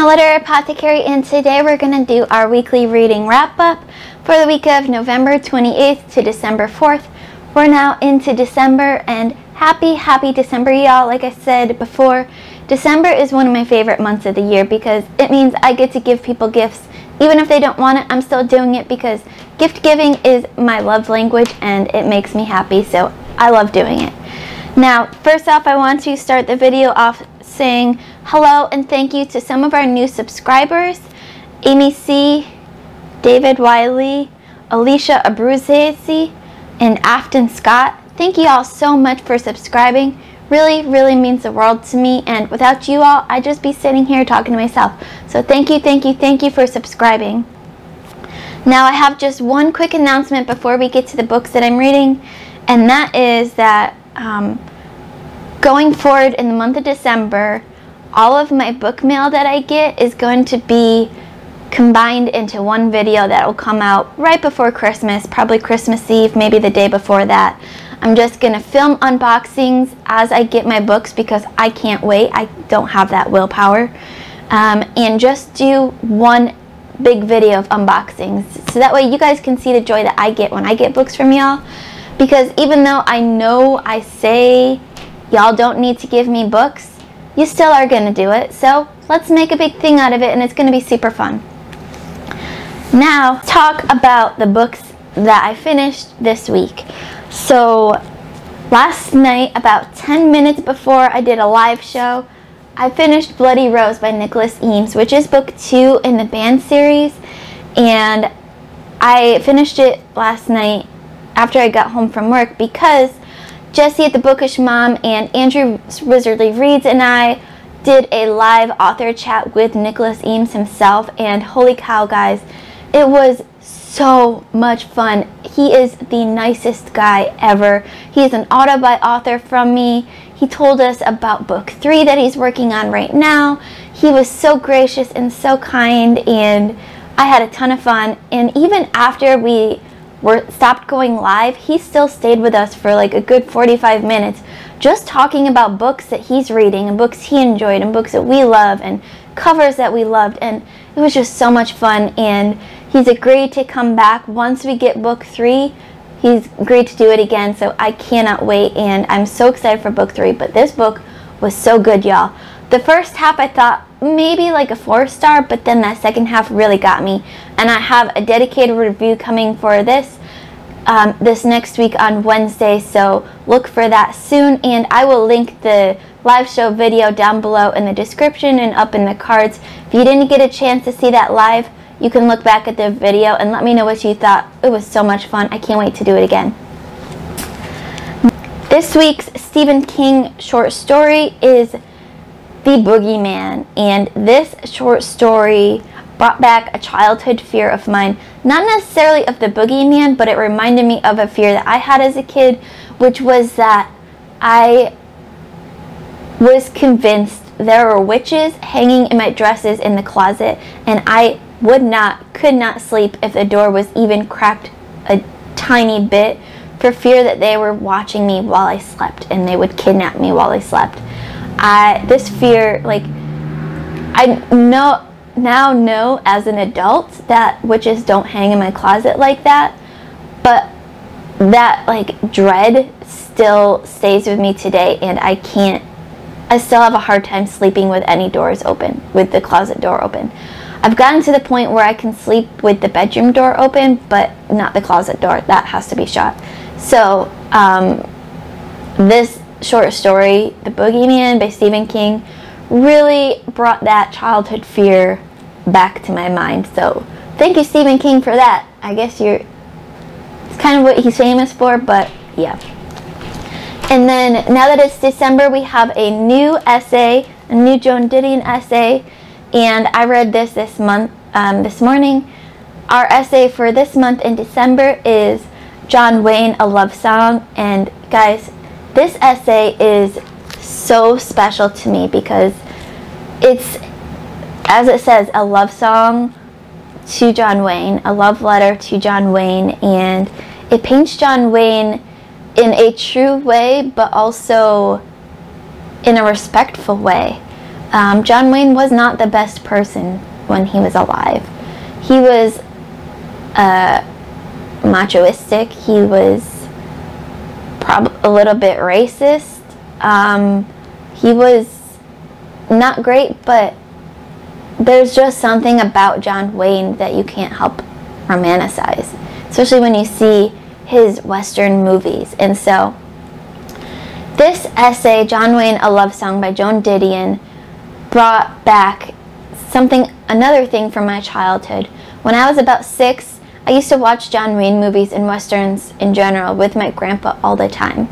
Hello there, Apothecary, and today we're going to do our weekly reading wrap-up for the week of November 28th to December 4th. We're now into December, and happy December, y'all. Like I said before, December is one of my favorite months of the year because it means I get to give people gifts. Even if they don't want it, I'm still doing it because gift giving is my love language and it makes me happy, so I love doing it. Now, first off, I want to start the video off saying hello and thank you to some of our new subscribers: Amy C., David Wiley, Alicia Abruzzi, and Afton Scott. Thank you all so much for subscribing. Really means the world to me, and without you all, I'd just be sitting here talking to myself. So thank you for subscribing. Now I have just one quick announcement before we get to the books that I'm reading, and that is that going forward in the month of December, all of my book mail that I get is going to be combined into one video that will come out right before Christmas, probably Christmas Eve, maybe the day before that. I'm just going to film unboxings as I get my books because I can't wait. I don't have that willpower. And just do one big video of unboxings so that way you guys can see the joy that I get when I get books from y'all. Because even though I know I say y'all don't need to give me books, you still are going to do it. So let's make a big thing out of it, and it's going to be super fun. Now, talk about the books that I finished this week. So last night, about 10 minutes before I did a live show, I finished Bloody Rose by Nicholas Eames, which is book 2 in the band series, and I finished it last night after I got home from work because Jessie at the Bookish Mom and Andrew Wizardly Reads and I did a live author chat with Nicholas Eames himself, and holy cow, guys, it was so much fun. He is the nicest guy ever. He is an auto-buy author from me. He told us about book 3 that he's working on right now. He was so gracious and so kind, and I had a ton of fun. And even after we stopped going live, he still stayed with us for like a good 45 minutes just talking about books that he's reading and books he enjoyed and books that we love and covers that we loved, and it was just so much fun. And he's agreed to come back once we get book 3. He's agreed to do it again, so I cannot wait, and I'm so excited for book 3. But this book was so good, y'all. The first half I thought maybe like a 4-star, but then that second half really got me, and I have a dedicated review coming for this this next week on Wednesday, so look for that soon. And I will link the live show video down below in the description and up in the cards. If you didn't get a chance to see that live, you can look back at the video and let me know what you thought. It was so much fun. I can't wait to do it again. This week's Stephen King short story is The Boogeyman, and this short story brought back a childhood fear of mine. Not necessarily of the boogeyman, but it reminded me of a fear that I had as a kid, which was that I was convinced there were witches hanging in my dresses in the closet, and I could not sleep if the door was even cracked a tiny bit for fear that they were watching me while I slept and they would kidnap me while I slept. This fear, like, I now know as an adult that witches don't hang in my closet like that, but that like dread still stays with me today, and I still have a hard time sleeping with any doors open, with the closet door open. I've gotten to the point where I can sleep with the bedroom door open, but not the closet door. That has to be shut. So this short story, The Boogeyman by Stephen King, really brought that childhood fear back to my mind. So thank you, Stephen King, for that. I guess it's kind of what he's famous for, but yeah. And then now that it's December, we have a new essay, a new Joan Didion essay, and I read this morning. Our essay for this month in December is John Wayne, A Love Song. And guys, this essay is so special to me because it's, as it says, a love song to John Wayne, a love letter to John Wayne, and it paints John Wayne in a true way, but also in a respectful way. John Wayne was not the best person when he was alive. He was machoistic. He was a little bit racist. He was not great, but there's just something about John Wayne that you can't help romanticize, especially when you see his Western movies. And so this essay, John Wayne, A Love Song by Joan Didion, brought back another thing from my childhood. When I was about 6, I used to watch John Wayne movies and Westerns in general with my grandpa all the time.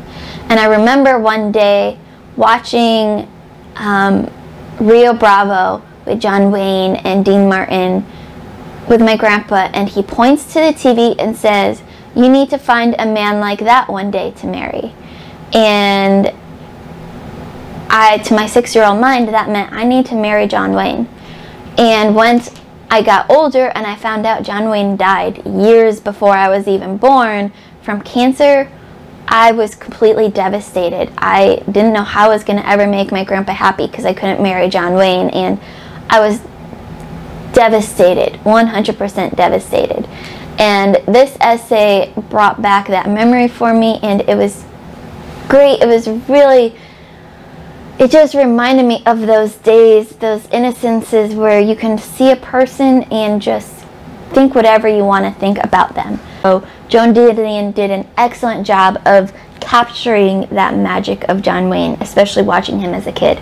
And I remember one day watching Rio Bravo with John Wayne and Dean Martin with my grandpa, and he points to the TV and says, "You need to find a man like that one day to marry." And to my 6-year-old mind, that meant I need to marry John Wayne. And once I got older and I found out John Wayne died years before I was even born from cancer, I was completely devastated. I didn't know how I was going to ever make my grandpa happy because I couldn't marry John Wayne, and I was devastated, 100% devastated. And this essay brought back that memory for me, and it was great. It was really, it just reminded me of those days, those innocences where you can see a person and just think whatever you want to think about them. So Joan Didion did an excellent job of capturing that magic of John Wayne, especially watching him as a kid.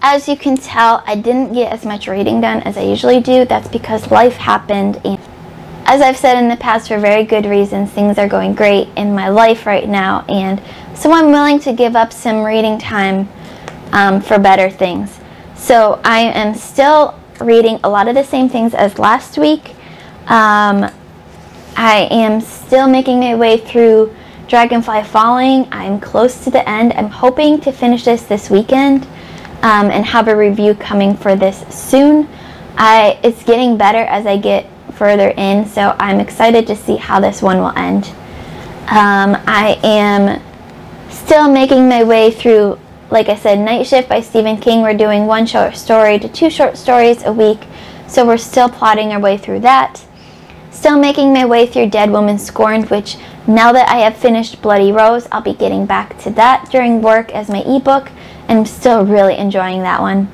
As you can tell, I didn't get as much reading done as I usually do. That's because life happened, and as I've said in the past, for very good reasons, things are going great in my life right now, and so I'm willing to give up some reading time for better things. So I am still reading a lot of the same things as last week. I am still making my way through Dragonfly Falling. I'm close to the end. I'm hoping to finish this weekend and have a review coming for this soon. It's getting better as I get further in, so I'm excited to see how this one will end. I am still making my way through, like I said, Night Shift by Stephen King. We're doing 1 short story to 2 short stories a week, so we're still plotting our way through that. Still making my way through Dead Woman Scorned, which now that I have finished Bloody Rose, I'll be getting back to that during work as my ebook, and I'm still really enjoying that one.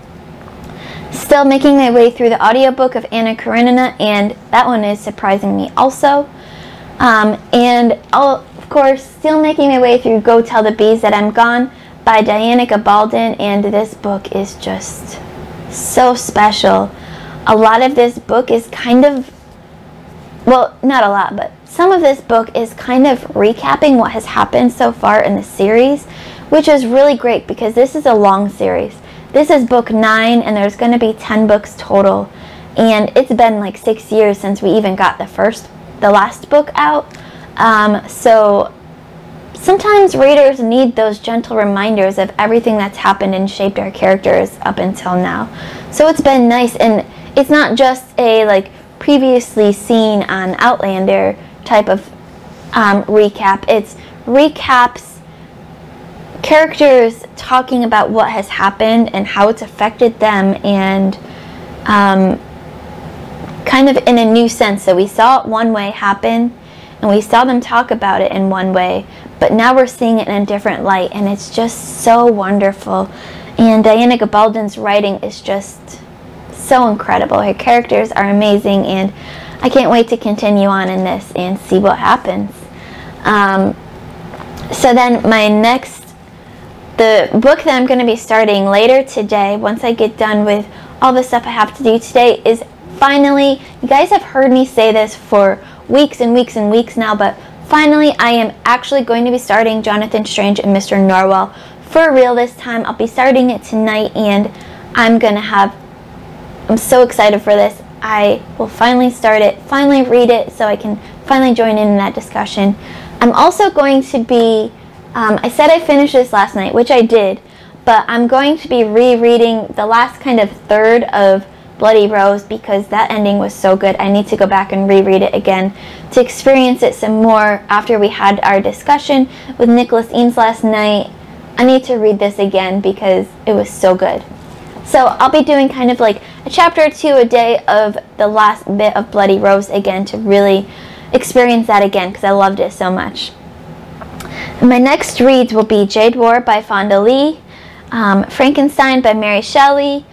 Still making my way through the audiobook of Anna Karenina, and that one is surprising me also. And of course, still making my way through Go Tell the Bees That I'm Gone by Diana Gabaldon, and this book is just so special. A lot of this book is kind of, well, not a lot, but some of this book is kind of recapping what has happened so far in the series, which is really great because this is a long series. This is book 9, and there's going to be 10 books total, and it's been like 6 years since we even got the last book out. So sometimes readers need those gentle reminders of everything that's happened and shaped our characters up until now. So it's been nice, and it's not just a like previously seen on Outlander type of recap. It's recaps, characters talking about what has happened and how it's affected them, and kind of in a new sense. So we saw it one way happen, and we saw them talk about it in one way, but now we're seeing it in a different light, and it's just so wonderful. And Diana Gabaldon's writing is just so incredible. Her characters are amazing, and I can't wait to continue on in this and see what happens. So then the book that I'm going to be starting later today, once I get done with all the stuff I have to do today, is finally, you guys have heard me say this for weeks and weeks and weeks now, but finally I am actually going to be starting Jonathan Strange and Mr. Norwell for real this time. I'll be starting it tonight, and I'm so excited for this. I will finally start it, finally read it, so I can finally join in that discussion. I'm also going to be, I said I finished this last night, which I did, but I'm going to be rereading the last kind of third of Bloody Rose because that ending was so good. I need to go back and reread it again to experience it some more after we had our discussion with Nicholas Eames last night. I need to read this again because it was so good. So I'll be doing kind of like a chapter or two a day of the last bit of Bloody Rose again to really experience that again because I loved it so much. My next reads will be Jade War by Fonda Lee, Frankenstein by Mary Shelley,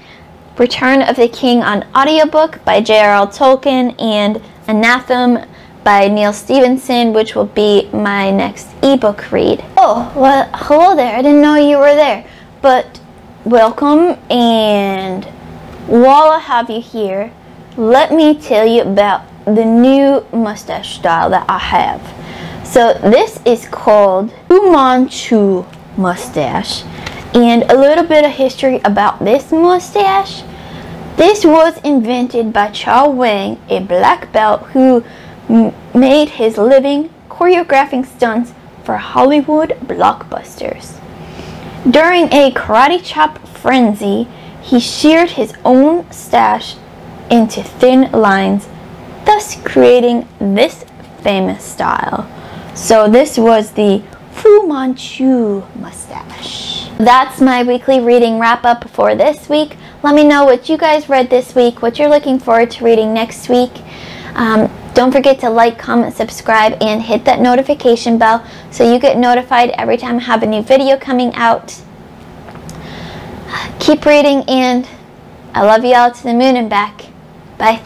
Return of the King on audiobook by J.R.R. Tolkien, and Anathema by Neil Stevenson, which will be my next ebook read. Oh, well, hello there. I didn't know you were there, but welcome, and while I have you here, let me tell you about the new mustache style that I have. So this is called Fu Manchu mustache, and a little bit of history about this mustache. This was invented by Chow Wang, a black belt who made his living choreographing stunts for Hollywood blockbusters. During a karate chop frenzy, he sheared his own stash into thin lines, thus creating this famous style. So this was the Fu Manchu mustache. That's my weekly reading wrap up for this week. Let me know what you guys read this week, what you're looking forward to reading next week. Don't forget to like, comment, subscribe, and hit that notification bell so you get notified every time I have a new video coming out. Keep reading, and I love you all to the moon and back. Bye.